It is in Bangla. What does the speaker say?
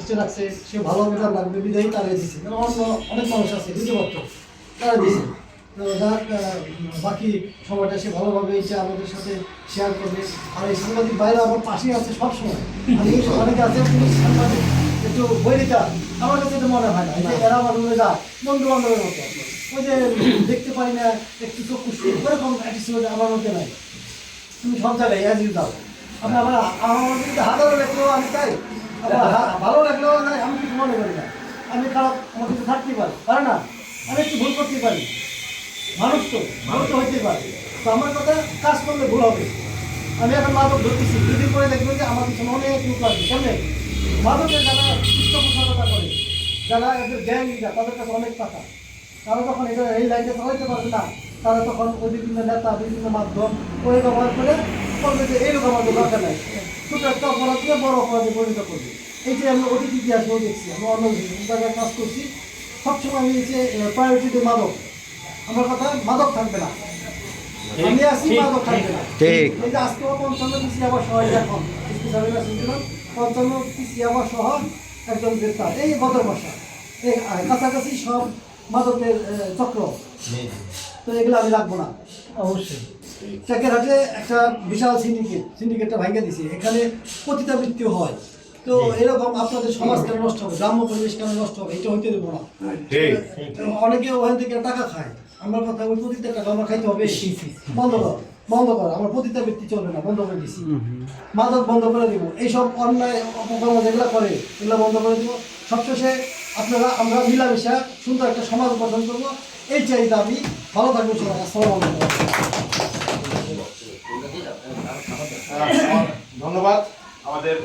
পোস্টে রাখছে, সে ভালো বেতন লাগবে বিদায়ী তারা দিচ্ছে। অন্য অনেক মানুষ আছে দিতে পারতো, তারা দিচ্ছে। তো যাক, বাকি সময়টা সে ভালোভাবে এসে আমাদের সাথে শেয়ার করবে। আর এই সাংবাদিক বাইরে আমার পাশেই আছে সবসময়। আমি অনেকে আছে পুলিশ সাংবাদিক একটু বৈরিতা, আমার কাছে এটা মনে হয় না। এই যে এরা আমার রুমে যায় বন্ধু বান্ধবের মতো, ওই যে দেখতে পারি না একটু চোখ খুশি ওরকম অ্যাটিটিউড আমার মধ্যে নাই। তুমি সব জায়গায় অ্যাজ ইউ দাও। আপনি আমার মধ্যে যদি হাজারও লাগলেও আমি চাই, আমার ভালো লাগলেও নাই, আমি কিছু মনে করি না। আমি খারাপ আমার কিছু থাকতেই পারে না, আমি একটু ভুল করতেই পারি, মানুষ তো ভুল তো হইতেই পারে। তো আমার কথা কাজ করলে ভুল হবে। আমি এখন মাদক ধরতেছি, দুদিন পরে দেখবেন যে আমার পিছনে অনেক লোক লাগবে। কেমন মাদকের যারা পৃষ্ঠপোষকতা করে, যারা এদের গ্যাং লিডার, তাদের কাছে অনেক টাকা, তারা যখন এটা এই লাইনে চালাইতে পারবে না, তারা তখন ওই বিভিন্ন নেতা বিভিন্ন মাধ্যম ওই ব্যবহার করে বলবে যে এইরকম আমাদের দরকার নাই, ছোটো একটা অপরাধকে বড় অপরাধে পরিণত করবে। এই যে আমি অতীত ইতিহাসও দেখছি, আমি অন্য জায়গায় কাজ করছি, সবসময় আমি এই যে প্রায়োরিটিতে মাদক, আমার কথা মাদক থাকবে না, আমি আসি মাদক থাকবে না। ঠিক। এই যে আজকে 55 পিসি আবার সহ এখন 55 পিসি আবার সহ একজন গ্রেপ্তার, এই গত মাসে এই কাছাকাছি সব মাদকের চক্র। তো এগুলো আমি রাখবো না অবশ্যই। চাকেরহাটে একটা বিশাল সিন্ডিকেটটা ভাঙিয়ে দিছে, এখানে পতিতাবৃত্তিও হয়। তো এরকম আপনাদের সমাজ কেন নষ্ট হবে, গ্রাম্য পরিবেশ কেন নষ্ট হবে, এটা হইতে দেবো না। অনেকে ওখান থেকে টাকা খায়, আমার কথা ওই প্রতিটা টাকা আমার খাইতে হবে, বন্ধ কর, আমার পতিতাবৃত্তি চলবে না, বন্ধ করে দিচ্ছি। মাদক বন্ধ করে দিব, এইসব অন্যায় অপকর্ম যেগুলো করে এগুলো বন্ধ করে দিব। সবশেষে আপনারা আমরা মিলামিশা সুন্দর একটা সমাজ গঠন করবো, এই চাই দাবি। ভালো থাকবেন সবাই, আসসালামু আলাইকুম। ধন্যবাদ আমাদের